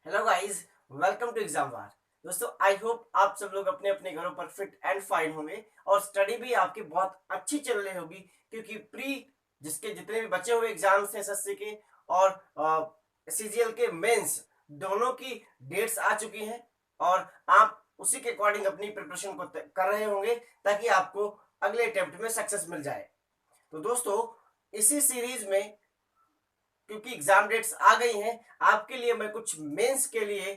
Hello guys, welcome to exam war. दोस्तों, I hope आप सब लोग अपने अपने घरों पर फिट एंड फाइन होंगे और स्टडी भी आपकी बहुत अच्छी चल रही होगी, क्योंकि जिसके जितने भी बचे हुए एग्जाम्स हैं एसएससी के और सीजीएल के मेंस दोनों की डेट्स आ चुकी हैं और आप उसी के अकॉर्डिंग अपनी प्रिपरेशन को कर रहे होंगे ताकि आपको अगले अटेम्प्ट में सक्सेस मिल जाए। तो दोस्तों, इसी सीरीज में क्योंकि एग्जाम डेट्स आ गई हैं, आपके लिए मैं कुछ मेंस के लिए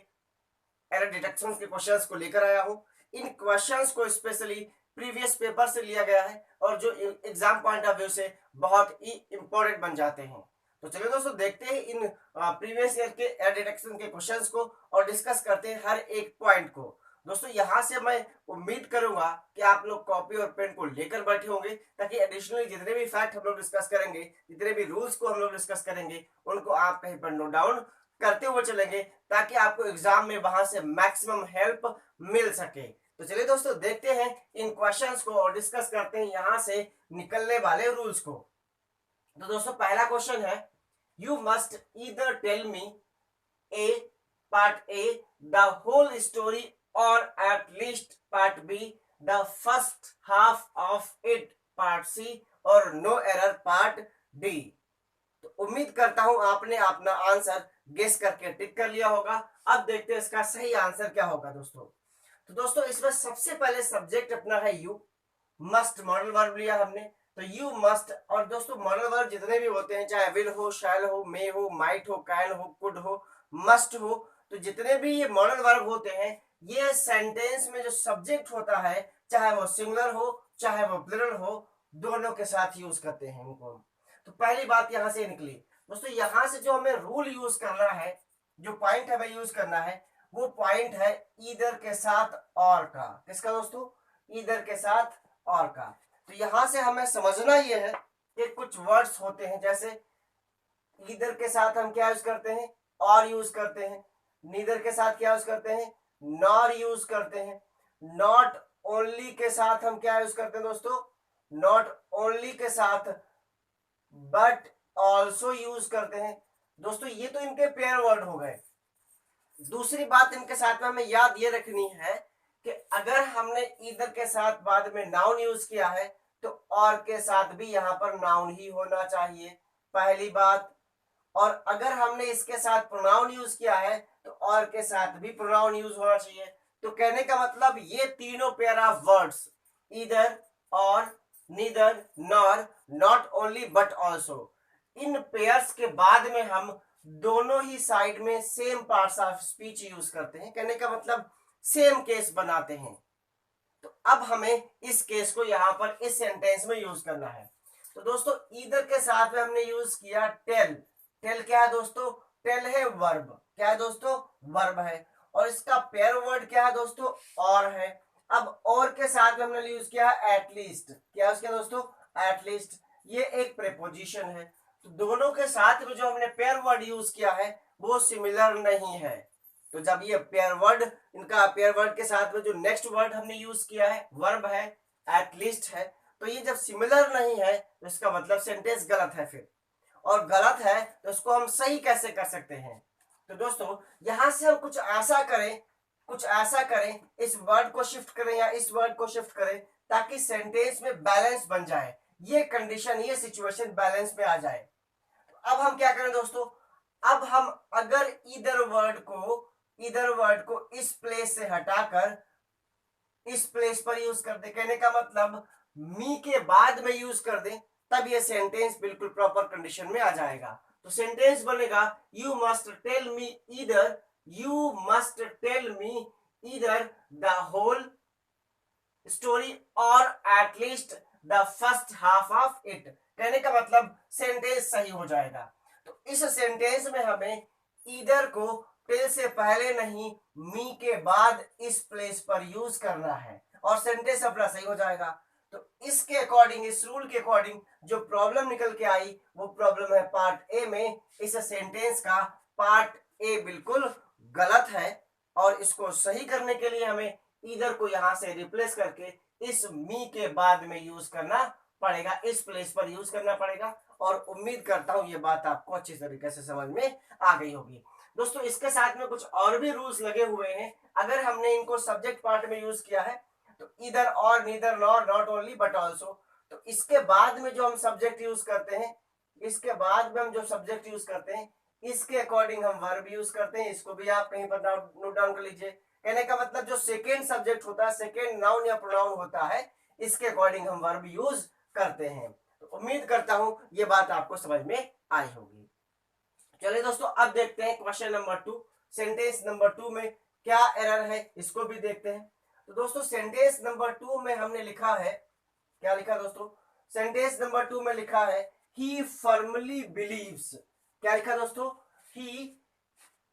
एरर डिटेक्शन के क्वेश्चंस को लेकर आया हूं। इन क्वेश्चंस को स्पेशली प्रीवियस पेपर से लिया गया है और जो एग्जाम पॉइंट ऑफ व्यू से बहुत ही इंपॉर्टेंट बन जाते हैं। तो चलिए दोस्तों, देखते हैं इन प्रीवियस ईयर के एरर डिटेक्शन के क्वेश्चंस को और डिस्कस करते हैं हर एक पॉइंट को। दोस्तों, यहां से मैं उम्मीद करूंगा कि आप लोग कॉपी और पेन को लेकर बैठे होंगे ताकि एडिशनली जितने भी फैक्ट हम लोग डिस्कस करेंगे, जितने भी रूल्स को हम लोग डिस्कस करेंगे, उनको आप कहीं पर नोट डाउन करते हुए चलेंगे ताकि आपको एग्जाम में वहां से मैक्सिमम हेल्प मिल सके। तो चलिए दोस्तों, देखते हैं इन क्वेश्चंस को और डिस्कस करते हैं यहां से निकलने वाले रूल्स को। तो दोस्तों, पहला क्वेश्चन है, you must either tell me a part A the whole story or at least part B the first half of it part C or no error part D. तो उम्मीद करता हूं आपने अपना आंसर गेस करके टिक कर लिया होगा। अब देखते हैं इसका सही आंसर क्या होगा दोस्तों। तो दोस्तों, इसमें सबसे पहले सब्जेक्ट अपना है यू, मस्ट मॉडल वर्ब लिया हमने। तो यू मस्ट, और दोस्तों मॉडल वर्ब जितने भी होते हैं, चाहे विल हो, शैल हो, मे हो, माइट हो, कैन हो, कुड हो, मस्ट हो, तो जितने भी ये मॉडल वर्ब होते हैं, ये सेंटेंस में जो सब्जेक्ट होता है, चाहे वो सिंगुलर हो चाहे वो प्लुरल हो, दोनों के साथ यूज करते हैं इनको। तो पहली बात यहां से निकली। दोस्तों, यहां से जो हमें रूल यूज करना है, जो पॉइंट हमें यूज करना है, वो पॉइंट है ईदर के साथ और का। किसका दोस्तों? ईदर के साथ और का। तो यहां से हमें समझना यह है कि कुछ वर्ड्स होते हैं, जैसे ईदर के साथ हम क्या यूज करते हैं? और यूज करते हैं। नीदर के साथ क्या यूज करते हैं? नॉर यूज करते हैं। नॉट ओनली के साथ हम क्या यूज करते हैं दोस्तों? नॉट ओनली के साथ बट ऑल्सो यूज करते हैं। दोस्तों, ये तो इनके पेयर वर्ड हो गए। दूसरी बात इनके साथ में हमें याद ये रखनी है कि अगर हमने ईदर के साथ बाद में नाउन यूज किया है तो और के साथ भी यहां पर नाउन ही होना चाहिए, पहली बात। और अगर हमने इसके साथ प्रोनाउन यूज किया है तो और के साथ भी प्रोनाउन यूज होना चाहिए। तो कहने का मतलब ये तीनों पेयर ऑफ वर्ड्स, ईदर और neither nor not only but also, in pairs के बाद में हम दोनों ही साइड में same parts of speech use करते हैं। कहने का मतलब सेम केस बनाते हैं। तो अब हमें इस केस को यहां पर इस सेंटेंस में यूज करना है। तो दोस्तों, ईदर के साथ में हमने यूज किया टेल। टेल क्या है दोस्तों? टेल है वर्ब। क्या है दोस्तों? वर्ब है। और इसका पेयर वर्ड क्या है दोस्तों? और है। अब और के साथ में हमने यूज किया एटलीस्ट। क्या उसके दोस्तों? एटलीस्ट। ये एक प्रेपोजिशन है। तो दोनों के साथ में जो हमने पेयर वर्ड यूज किया है वो सिमिलर नहीं है। तो जब ये पेयर वर्ड, इनका पेयर वर्ड के साथ में जो नेक्स्ट वर्ड हमने यूज किया है वर्ब है, एटलीस्ट है, तो ये जब सिमिलर नहीं है तो इसका मतलब सेंटेंस गलत है फिर। और गलत है तो इसको हम सही कैसे कर सकते हैं? तो दोस्तों, यहां से हम कुछ ऐसा करें, इस वर्ड को शिफ्ट करें या इस वर्ड को शिफ्ट करें ताकि सेंटेंस में बैलेंस बन जाए, ये कंडीशन, ये सिचुएशन बैलेंस में आ जाए। तो अब हम क्या करें दोस्तों? अब हम अगर ईदर वर्ड को इस प्लेस से हटाकर इस प्लेस पर यूज कर दे, कहने का मतलब मी के बाद में यूज कर दे, तब ये सेंटेंस बिल्कुल प्रॉपर कंडीशन में आ जाएगा। तो सेंटेंस बनेगा, you must tell me either the whole story or at least the first half of it. कहने का मतलब सेंटेंस सही हो जाएगा। तो इस सेंटेंस में हमें ईदर को टेल से पहले नहीं, मी के बाद इस प्लेस पर यूज करना है और सेंटेंस अपना सही हो जाएगा। तो इसके अकॉर्डिंग, इस रूल के अकॉर्डिंग जो प्रॉब्लम निकल के आई वो प्रॉब्लम है पार्ट ए में। इस सेंटेंस का पार्ट ए बिल्कुल गलत है और इसको सही करने के लिए हमें ईदर को यहां से रिप्लेस करके इस मी के बाद में यूज करना पड़ेगा, इस प्लेस पर यूज करना पड़ेगा और उम्मीद करता हूं ये बात आपको अच्छी तरीके से समझ में आ गई होगी। दोस्तों इसके साथ में कुछ और भी रूल्स लगे हुए हैं। अगर हमने इनको सब्जेक्ट पार्ट में यूज किया है तो इधर और, neither nor, not only but also, तो इसके बाद में जो हम सब्जेक्ट यूज करते हैं, इसके बाद में हम जो सब्जेक्ट यूज करते हैं इसके अकॉर्डिंग हम वर्ब यूज करते हैं। इसको भी आप कहीं पर नोट डाउन कर लीजिए। कहने का मतलब जो सेकेंड सब्जेक्ट होता है, सेकेंड नाउन या प्रोनाउन होता है, इसके अकॉर्डिंग हम वर्ब यूज करते हैं। तो उम्मीद करता हूं ये बात आपको समझ में आई होगी। चलिए दोस्तों अब देखते हैं क्वेश्चन नंबर 2। सेंटेंस नंबर 2 में क्या एरर है इसको भी देखते हैं। तो दोस्तों सेंटेंस नंबर 2 में हमने लिखा है, क्या लिखा दोस्तों? सेंटेंस नंबर 2 में लिखा है ही फर्मली बिलीव्स। क्या लिखा दोस्तों?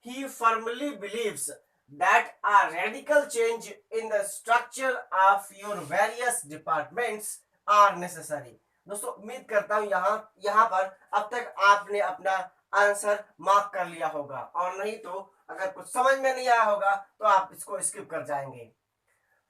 he firmly believes that a radical change in the structure of your various departments are necessary। दोस्तों उम्मीद करता हूं यहां पर अब तक आपने अपना आंसर मार्क कर लिया होगा, और नहीं तो अगर कुछ समझ में नहीं आया होगा तो आप इसको स्किप कर जाएंगे।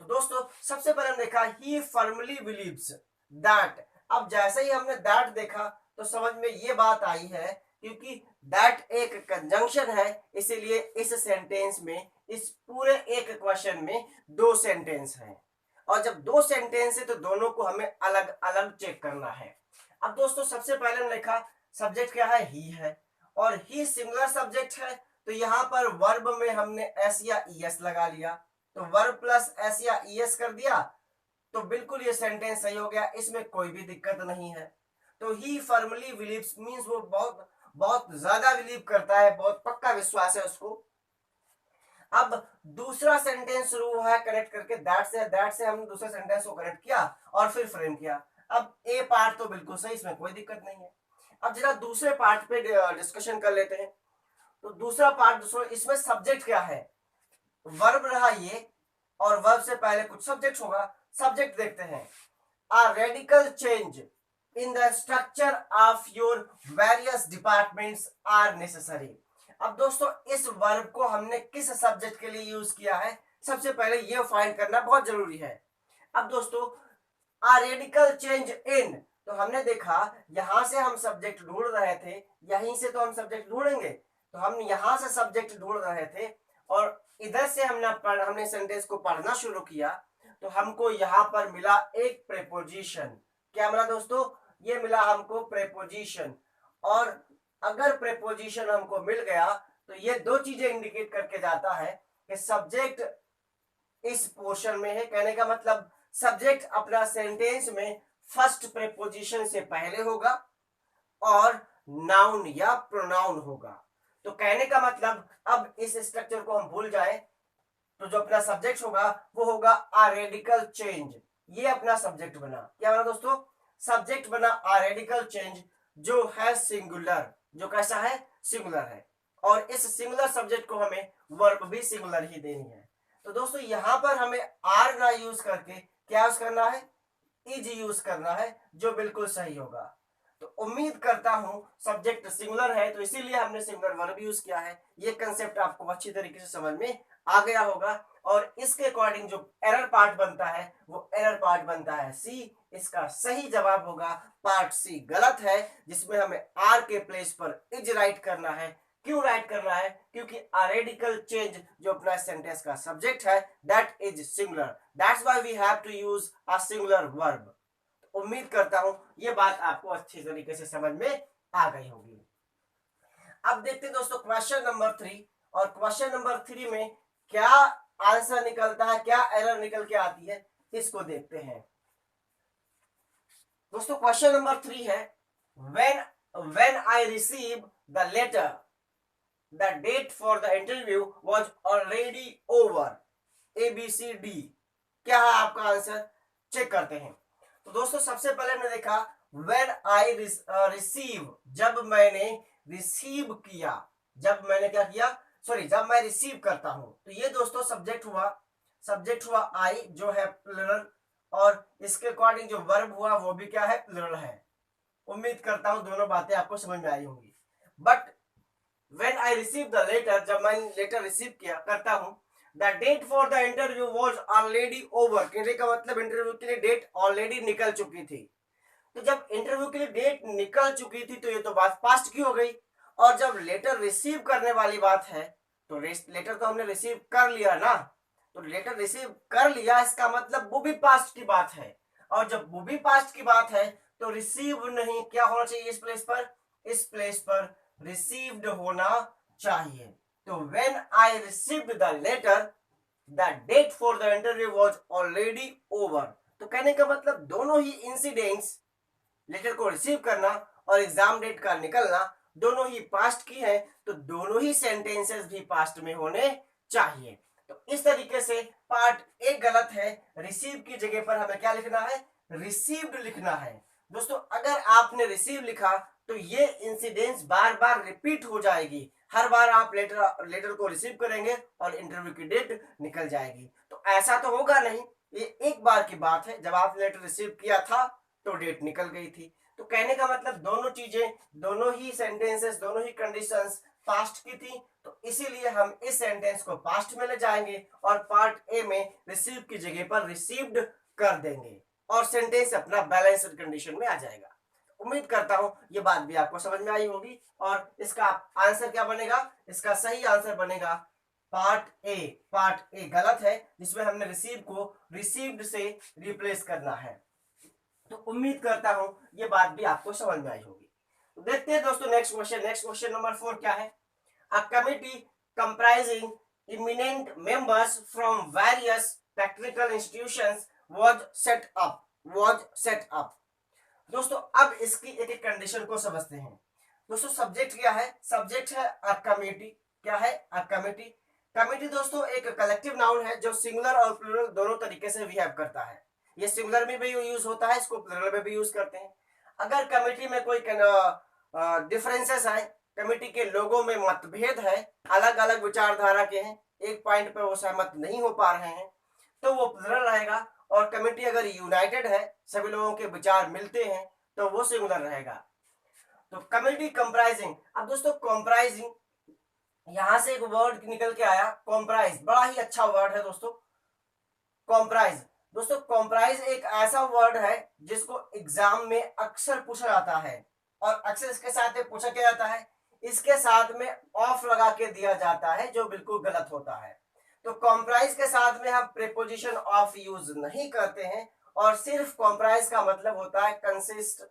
तो दोस्तों सबसे पहले हमने देखा ही फर्मली बिलीव्स दैट। अब जैसे ही हमने दैट देखा तो समझ में ये बात आई है, क्योंकि दैट एक कंजंक्शन है, इसीलिए इस सेंटेंस में, इस पूरे एक क्वेश्चन में दो सेंटेंस हैं, और जब दो सेंटेंस है तो दोनों को हमें अलग अलग चेक करना है। अब दोस्तों सबसे पहले हमने लिखा सब्जेक्ट क्या है? ही है, और ही सिंगुलर सब्जेक्ट है, तो यहां पर वर्ब में हमने एस या ईएस लगा लिया, तो वर्ब प्लस एस या ईएस कर दिया तो बिल्कुल ये सेंटेंस सही हो गया, इसमें कोई भी दिक्कत नहीं है। तो ही फर्मली बिलीव्स मींस वो बहुत बहुत ज्यादा बिलीव करता है, बहुत पक्का विश्वास है उसको। अब दूसरा सेंटेंस शुरू हुआ है कनेक्ट करके दैट से हमने दूसरे सेंटेंस को कनेक्ट किया और फिर फ्रेम किया। अब ए पार्ट तो बिल्कुल सही, इसमें कोई दिक्कत नहीं है। अब जरा दूसरे पार्ट पे डिस्कशन कर लेते हैं। तो दूसरा पार्ट, इसमें सब्जेक्ट क्या है? वर्ब रहा ये, और वर्ब से पहले कुछ सब्जेक्ट होगा। सब्जेक्ट देखते हैं, अ radical change in the structure of your various departments are necessary। अब दोस्तों इस वर्ब को हमने किस सब्जेक्ट के लिए यूज किया है, सबसे पहले ये फाइंड करना बहुत जरूरी है। अब दोस्तों a radical change in, तो हमने देखा यहां से हम सब्जेक्ट ढूंढ रहे थे, यहीं से तो हम सब्जेक्ट ढूंढेंगे, तो हम यहां से सब्जेक्ट ढूंढ रहे थे और इधर से हमने सेंटेंस को पढ़ना शुरू किया, तो हमको यहां पर मिला एक प्रेपोजिशन। क्या मिला दोस्तों? ये मिला हमको प्रेपोजिशन। और अगर प्रेपोजिशन हमको मिल गया तो ये दो चीजें इंडिकेट करके जाता है कि सब्जेक्ट इस पोर्शन में है। कहने का मतलब सब्जेक्ट अपना सेंटेंस में फर्स्ट प्रेपोजिशन से पहले होगा और नाउन या प्रोनाउन होगा। तो कहने का मतलब अब इस स्ट्रक्चर को हम भूल जाए तो जो अपना सब्जेक्ट होगा वो होगा अ रेडिकल चेंज। ये अपना सब्जेक्ट बना। क्या बना दोस्तों? सब्जेक्ट बना अ रेडिकल चेंज, जो है सिंगुलर, जो कैसा है? सिंगुलर है, और इस सिंगुलर सब्जेक्ट को हमें वर्ब भी सिंगुलर ही देनी है। तो दोस्तों यहां पर हमें आर ना यूज करके क्या यूज करना है? इज यूज करना है, जो बिल्कुल सही होगा। तो उम्मीद करता हूं सब्जेक्ट सिंगुलर है तो इसीलिए हमने सिंगुलर वर्ब यूज किया है। ये कंसेप्ट आपको अच्छी तरीके से समझ में आ गया होगा, और इसके अकॉर्डिंग जो एरर पार्ट बनता है वो एरर पार्ट बनता है सी। इसका सही जवाब होगा पार्ट सी। गलत है, जिसमें हमें आर के प्लेस पर इज राइट करना है। क्यों राइट करना है? क्योंकि अ रेडिकल चेंज जो अपना सेंटेंस का सब्जेक्ट है that is singular, that's why we have to use a singular verb. उम्मीद करता हूं ये बात आपको अच्छी तरीके से समझ में आ गई होगी। अब देखते हैं दोस्तों क्वेश्चन नंबर 3, और क्वेश्चन नंबर 3 में क्या आंसर निकलता है, क्या एरर निकल के आती है, इसको देखते हैं। दोस्तों क्वेश्चन नंबर 3 है when I received the letter the date for the interview was already over ABCD। क्या है आपका आंसर? चेक करते हैं। तो दोस्तों सबसे पहले हमने देखा when I receive, जब मैंने रिसीव किया, जब मैंने क्या किया, सॉरी जब मैं रिसीव करता हूं, तो ये दोस्तों सब्जेक्ट हुआ आई जो है प्लुरल, और इसके अकॉर्डिंग जो वर्ब हुआ वो भी क्या है? प्लुरल है। उम्मीद करता हूं दोनों बातें आपको समझ में आई होंगी। But when I received the letter, जब मैं लेटर रिसीव किया करता हूं, the date for the interview was already over। कहने का मतलब इंटरव्यू के लिए डेट ऑलरेडी निकल चुकी थी। तो जब इंटरव्यू के लिए डेट निकल चुकी थी तो ये तो बात पास्ट की हो गई। और जब लेटर रिसीव करने वाली बात है तो लेटर तो हमने रिसीव कर लिया ना, तो लेटर रिसीव कर लिया इसका मतलब वो भी पास्ट की बात है। और जब वो भी पास्ट की बात है तो रिसीव नहीं, क्या होना चाहिए इस प्लेस पर रिसीव्ड होना चाहिए। तो when I received the letter the date for the interview was already over. तो कहने का मतलब दोनों ही इंसिडेंट्स, लेटर को रिसीव करना और एग्जाम डेट का निकलना, दोनों ही पास्ट की है, तो दोनों ही सेंटेंसेस भी पास्ट में होने चाहिए। तो इस तरीके से पार्ट ए गलत है, रिसीव की जगह पर हमें क्या लिखना है, रिसीव्ड लिखना है। दोस्तों अगर आपने रिसीव लिखा तो ये इंसिडेंस बार बार रिपीट हो जाएगी, हर बार आप लेटर को रिसीव करेंगे और इंटरव्यू की डेट निकल जाएगी। तो ऐसा तो होगा नहीं, ये एक बार की बात है, जब आप लेटर रिसीव किया था तो डेट निकल गई थी। तो कहने का मतलब दोनों चीजें, दोनों ही सेंटेंसेस, दोनों ही कंडीशंस पास्ट की थी, तो इसीलिए हम इस सेंटेंस को पास्ट में ले जाएंगे और पार्ट ए में रिसीव की जगह पर रिसीव्ड कर देंगे और सेंटेंस अपना बैलेंस्ड कंडीशन में आ जाएगा। उम्मीद करता हूं ये बात भी आपको समझ में आई होगी। और इसका आंसर क्या बनेगा, इसका सही आंसर बनेगा पार्ट ए। पार्ट ए गलत है, जिसमें हमने रिसीव को रिसीव्ड से रिप्लेस करना है। तो उम्मीद करता हूं ये बात भी आपको समझ में आई होगी। तो देखते हैं दोस्तों नेक्स्ट क्वेश्चन नंबर 4 क्या है। A committee comprising eminent members from various technical institutions was set up. दोस्तों अब इसकी एक एक कंडीशन को समझते हैं। दोस्तों सब्जेक्ट क्या है, सब्जेक्ट है अ कमिटी। क्या है, अ कमिटी। कमिटी दोस्तों एक कलेक्टिव नाउन है जो सिंगुलर और प्लूरल दोनों तरीके से बिहेव करता है। ये सिंगुलर में भी यूज होता है, इसको प्लूरल में भी यूज करते हैं। अगर कमिटी में कोई डिफरेंसेस है, कमिटी के लोगों में मतभेद है, अलग अलग विचारधारा के हैं, एक पॉइंट पर वो सहमत नहीं हो पा रहे हैं, तो वो प्लूरल रहेगा। और कमिटी अगर यूनाइटेड है, सभी लोगों के विचार मिलते हैं, तो वो सिंगुलर रहेगा। तो कमिटी कंप्राइजिंग, अब दोस्तों कंप्राइजिंग यहां से एक वर्ड निकल के आया कॉम्प्राइज, बड़ा ही अच्छा वर्ड है दोस्तों कॉम्प्राइज। दोस्तों कॉम्प्राइज एक ऐसा वर्ड है जिसको एग्जाम में अक्सर पूछा जाता है, और अक्सर इसके साथ पूछा क्या जाता है, इसके साथ में ऑफ लगा के दिया जाता है, जो बिल्कुल गलत होता है। तो कॉम्प्राइज के साथ में हम प्रीपोजिशन ऑफ यूज नहीं करते हैं, और सिर्फ कॉम्प्राइज का मतलब होता है कंसिस्ट।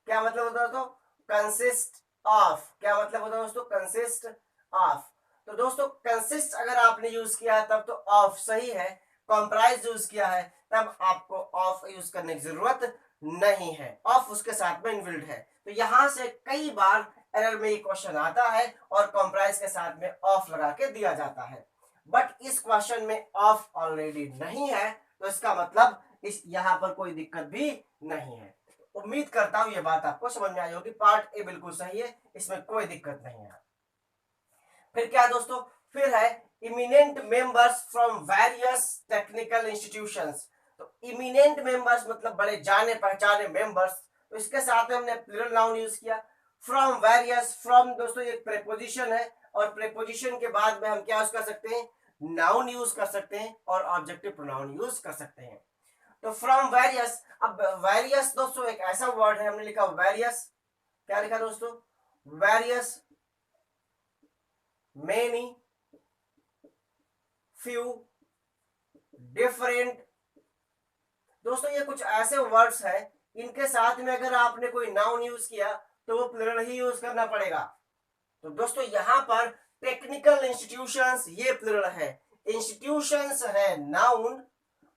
क्या मतलब होता है दोस्तों, कंसिस्ट ऑफ। क्या मतलब होता है दोस्तों, कंसिस्ट ऑफ। तो दोस्तों कंसिस्ट अगर आपने यूज किया तब तो ऑफ सही है, कॉम्प्राइज यूज किया है तब आपको ऑफ यूज करने की जरूरत नहीं है, ऑफ उसके साथ में इनबिल्ट है। तो यहां से कई बार एरर में ये क्वेश्चन आता है और कॉम्प्राइज के साथ में ऑफ लगा के दिया जाता है, बट इस क्वेश्चन में ऑफ ऑलरेडी नहीं है, तो इसका मतलब इस यहां पर कोई दिक्कत भी नहीं है। उम्मीद करता हूं ये बात आपको समझ में आई होगी। पार्ट ए बिल्कुल सही है, इसमें कोई दिक्कत नहीं है। फिर क्या दोस्तों, फिर है eminent members from various technical institutions. तो इमिनेंट मेंबर्स मतलब बड़े जाने पहचाने मेंबर्स, तो इसके साथ में हमने प्लूरल नाउन यूज किया। फ्रॉम वेरियस, फ्रॉम दोस्तों ये प्रीपोजिशन है, और प्रीपोजिशन के बाद में हम क्या यूज कर सकते हैं, नाउन यूज कर सकते हैं और ऑब्जेक्टिव प्रोनाउन यूज कर सकते हैं। तो फ्रॉम वेरियस, अब वेरियस दोस्तों एक ऐसा वर्ड है, हमने लिखा वेरियस, क्या लिखा दोस्तों, वेरियस, मेनी, फ्यू, डिफरेंट। दोस्तों ये कुछ ऐसे वर्ड्स हैं, इनके साथ में अगर आपने कोई नाउन यूज किया तो वो प्लूरल ही यूज करना पड़ेगा। तो दोस्तों यहां पर टेक्निकल इंस्टीट्यूशंस ये प्लूरल है, इंस्टीट्यूशंस है नाउन,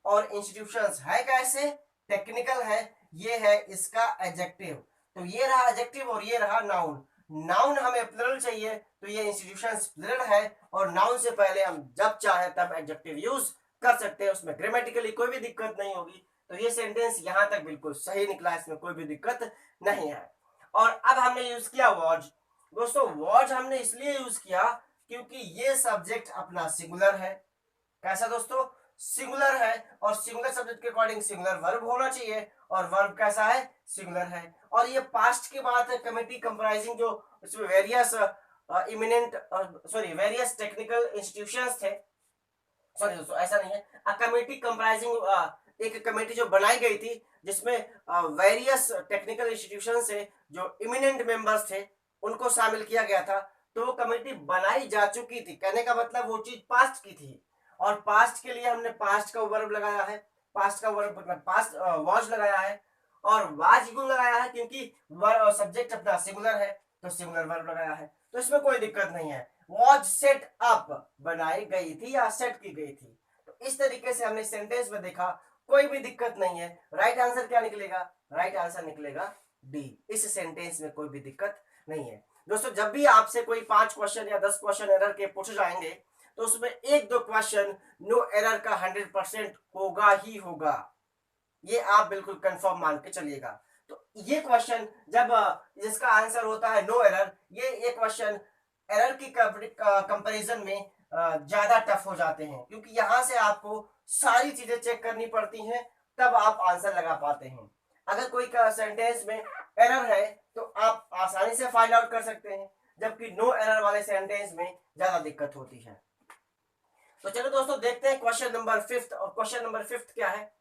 और इंस्टीट्यूशंस है कैसे, टेक्निकल है, ये है इसका एडजेक्टिव। तो ये रहा एडजेक्टिव और ये रहा नाउन। नाउन हमें प्लूरल चाहिए, तो ये इंस्टीट्यूशंस प्लूरल है, और नाउन से पहले हम जब चाहे तब एडजेक्टिव यूज कर सकते हैं, उसमें ग्रामेटिकली कोई भी दिक्कत नहीं होगी। तो ये सेंटेंस यहां तक बिल्कुल सही निकला, इसमें कोई भी दिक्कत नहीं है। और अब हमने यूज किया वॉज। दोस्तों वॉज हमने इसलिए यूज किया क्योंकि ये सब्जेक्ट अपना सिंगुलर है। कैसा दोस्तों, सिंगुलर है, और सिंगुलर सब्जेक्ट के अकॉर्डिंग सिंगुलर वर्ब होना चाहिए, और वर्ब कैसा है, सिंगुलर है। और ये पास्ट की बात है, कमिटी कंप्राइजिंग जो इसमें वेरियस वेरियस टेक्निकल इंस्टीट्यूशंस थे, सॉरी दोस्तों ऐसा नहीं है, अ कमिटी कंप्राइजिंग एक कमेटी जो बनाई गई थी जिसमें वेरियस टेक्निकल इंस्टीट्यूशन से जो इमिनेंट मेंबर्स थे उनको शामिल किया गया था। तो वो कमेटी बनाई जा चुकी थी, कहने का मतलब वो चीज पास्ट की थी। और पास्ट के लिए हमने पास्ट का वर्ब लगाया है, पास्ट का वर्ब मतलब पास्ट वाज लगाया है। और वाज क्यों लगाया है? क्योंकि सब्जेक्ट अपना सिंगुलर है तो सिंगुलर वर्ब लगाया है, तो इसमें कोई दिक्कत नहीं है। वाज सेट अप बनाई गई थी या सेट की गई थी। तो इस तरीके से हमने सेंटेंस में देखा, कोई भी दिक्कत नहीं है। राइट आंसर क्या निकलेगा? राइट आंसर निकलेगा डी। इस सेंटेंस में कोई भी दिक्कत नहीं है। दोस्तों जब भी आपसे कोई 5 क्वेश्चन या 10 क्वेश्चन एरर के पूछे जाएंगे तो उसमें एक दो क्वेश्चन नो एरर का 100% होगा ही होगा, ये आप बिल्कुल कंफर्म मान के चलिएगा। तो ये क्वेश्चन जब जिसका आंसर होता है नो एरर, ये क्वेश्चन एरर की कंपैरिजन में ज्यादा टफ हो जाते हैं, क्योंकि यहां से आपको सारी चीजें चेक करनी पड़ती हैं तब आप आंसर लगा पाते हैं। अगर कोई सेंटेंस में एरर है तो आप आसानी से फाइंड आउट कर सकते हैं, जबकि नो एरर वाले सेंटेंस में ज्यादा दिक्कत होती है। तो चलो दोस्तों देखते हैं क्वेश्चन नंबर 5। और क्वेश्चन नंबर 5 क्या है?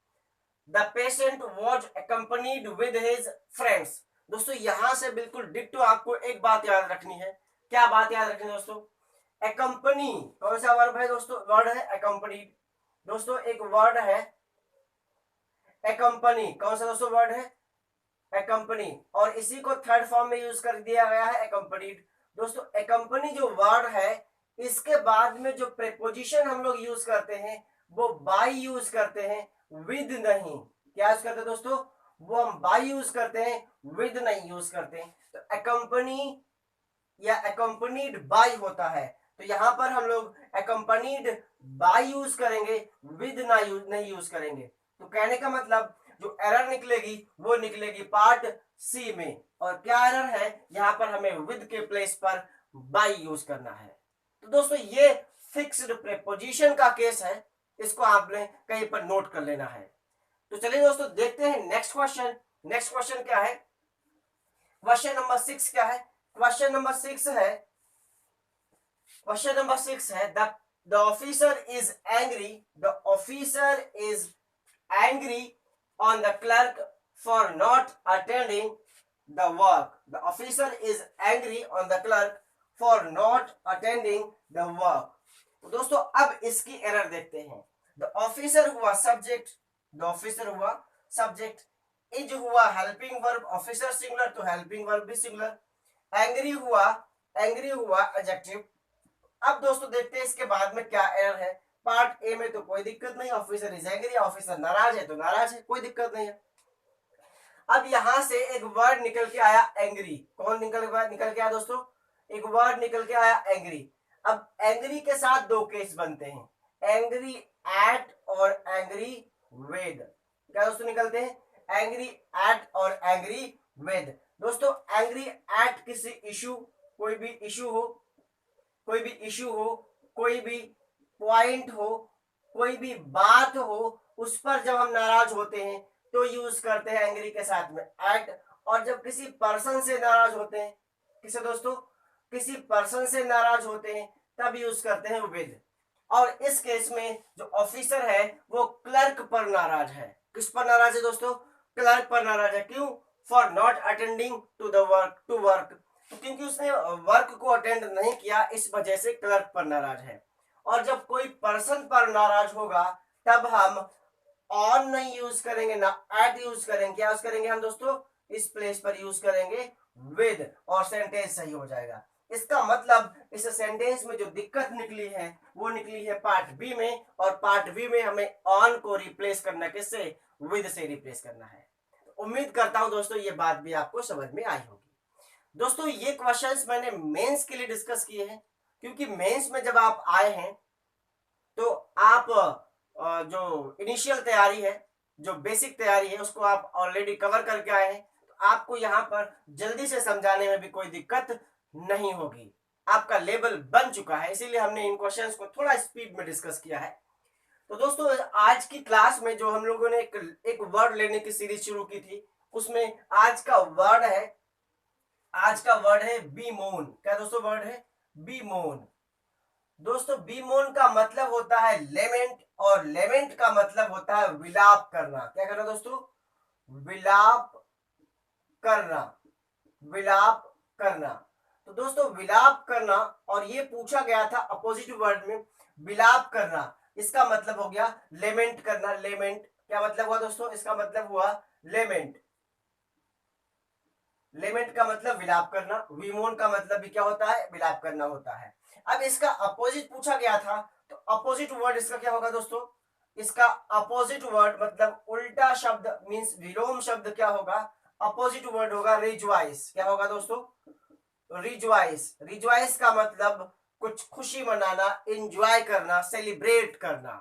The patient was accompanied with his friends। दोस्तों यहां से बिल्कुल डिट्टो आपको एक बात याद रखनी है। क्या बात याद रखनी है दोस्तों? accompany कौन सा वर्ब है दोस्तों? वर्ड है accompanied। दोस्तों एक वर्ड है accompany, कौन सा दोस्तों वर्ड है? accompany, और इसी को थर्ड फॉर्म में यूज कर दिया गया है accompanied। दोस्तों accompany जो वर्ड है, इसके बाद में जो प्रेपोजिशन हम लोग यूज करते हैं वो बाय यूज करते हैं, विद नहीं। क्या यूज करते हैं दोस्तों? वो हम बाय यूज करते हैं, विद नहीं यूज करते हैं। तो accompany या accompanied by होता है, तो यहां पर हम लोग accompanied by यूज करेंगे, विद ना नहीं यूज करेंगे। तो कहने का मतलब जो एरर निकलेगी वो निकलेगी पार्ट सी में। और क्या एरर है? यहां पर हमें विद के प्लेस पर बाय यूज करना है। तो दोस्तों ये फिक्स्ड प्रेपोजिशन का केस है, इसको आपने कहीं पर नोट कर लेना है। तो चलिए दोस्तों देखते हैं नेक्स्ट क्वेश्चन। नेक्स्ट क्वेश्चन क्या है? क्वेश्चन नंबर 6 क्या है? क्वेश्चन नंबर 6 है, क्वेश्चन नंबर 6 है the officer is angry, the officer is angry on the clerk for not attending the work। The officer is angry on the clerk for not attending the work। तो दोस्तों अब इसकी error देखते हैं। The officer हुआ subject, the officer हुआ subject, is हुआ helping verb, officer singular तो हेल्पिंग वर्ब भी सिंगुलर, एंग्री हुआ एडजेक्टिव। अब दोस्तों देखते हैं इसके बाद में क्या एरर है। पार्ट ए में तो कोई दिक्कत नहीं, ऑफिसर इज एंग्री, ऑफिसर नाराज है तो नाराज है, कोई दिक्कत नहीं है। अब यहां से एक वर्ड निकल के आया एंग्री। कौन निकल के आया दोस्तों? एक वर्ड निकल के आया एंग्री। अब एंग्री के साथ दो केस बनते हैं, एंग्री एट और एंग्री विद। क्या दोस्तों निकलते हैं? एंग्री एट और एंग्री विद। दोस्तों एंग्री एट किसी इशू, कोई भी इशू हो, कोई भी इशू हो, कोई भी पॉइंट हो, कोई भी बात हो, उस पर जब हम नाराज होते हैं तो यूज करते हैं एंग्री के साथ में एट। और जब किसी पर्सन से नाराज होते हैं, किसे दोस्तों? किसी पर्सन से नाराज होते हैं तब यूज करते हैं विद। और इस केस में जो ऑफिसर है वो क्लर्क पर नाराज है। किस पर नाराज है दोस्तों? क्लर्क पर नाराज है। क्यों? For not attending to the work, to work, क्योंकि उसने वर्क को अटेंड नहीं किया, इस वजह से क्लर्क पर नाराज है। और जब कोई पर्सन पर नाराज होगा तब हम ऑन नहीं यूज करेंगे ना एट यूज करेंगे। क्या यूज करेंगे हम दोस्तों? इस प्लेस पर यूज करेंगे विद, और सेंटेंस सही हो जाएगा। इसका मतलब इस सेंटेंस में जो दिक्कत निकली है वो निकली है पार्ट बी में, और पार्ट बी में हमें ऑन को रिप्लेस करना, किससे? विद से रिप्लेस करना है। तो उम्मीद करता हूं दोस्तों ये बात भी आपको समझ में आई होगी। दोस्तों ये क्वेश्चंस मैंने मेंस के लिए डिस्कस किए हैं, क्योंकि मेंस में जब आप आए हैं तो आप जो इनिशियल तैयारी है, जो बेसिक तैयारी है, उसको आप ऑलरेडी कवर करके आए हैं। तो आपको यहाँ पर जल्दी से समझाने में भी कोई दिक्कत नहीं होगी, आपका लेवल बन चुका है, इसीलिए हमने इन क्वेश्चंस को थोड़ा स्पीड में डिस्कस किया है। तो दोस्तों आज की क्लास में जो हम लोगों ने एक वर्ड लेने की सीरीज शुरू की थी, उसमें आज का वर्ड है बी मोन। क्या दोस्तों वर्ड है? बी मोन। दोस्तों बीमोन का मतलब होता है लेमेंट, और लेमेंट का मतलब होता है विलाप करना। क्या करना दोस्तों? विलाप करना, विलाप करना। तो दोस्तों विलाप करना, और ये पूछा गया था अपोजिट वर्ड में, विलाप करना, इसका मतलब हो गया लेमेंट करना। लेमेंट क्या मतलब हुआ दोस्तों? इसका मतलब हुआ लेमेंट। लेमेंट का मतलब विलाप करना, विमोन का मतलब भी क्या होता है? विलाप करना होता है। अब इसका अपोजिट पूछा गया था, तो अपोजिट वर्ड इसका क्या होगा दोस्तों? इसका अपोजिट वर्ड मतलब उल्टा शब्द मींस विलोम शब्द क्या होगा? अपोजिट वर्ड होगा रिजवाइस। क्या होगा दोस्तों? रिजवाइस। रिजवाइस का मतलब कुछ खुशी मनाना, एंजॉय करना, सेलिब्रेट करना।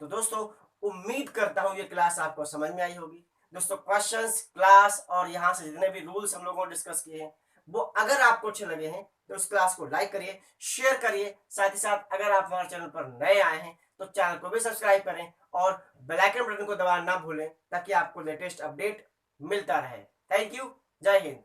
तो दोस्तों उम्मीद करता हूं ये क्लास आपको समझ में आई होगी। दोस्तों क्वेश्चंस, क्लास और यहाँ से जितने भी रूल्स हम लोगों ने डिस्कस किए हैं, वो अगर आपको अच्छे लगे हैं तो इस क्लास को लाइक करिए, शेयर करिए। साथ ही साथ अगर आप हमारे चैनल पर नए आए हैं तो चैनल को भी सब्सक्राइब करें और बेल आइकन बटन को दबाना ना भूलें, ताकि आपको लेटेस्ट अपडेट मिलता रहे। Thank you. जय हिंद।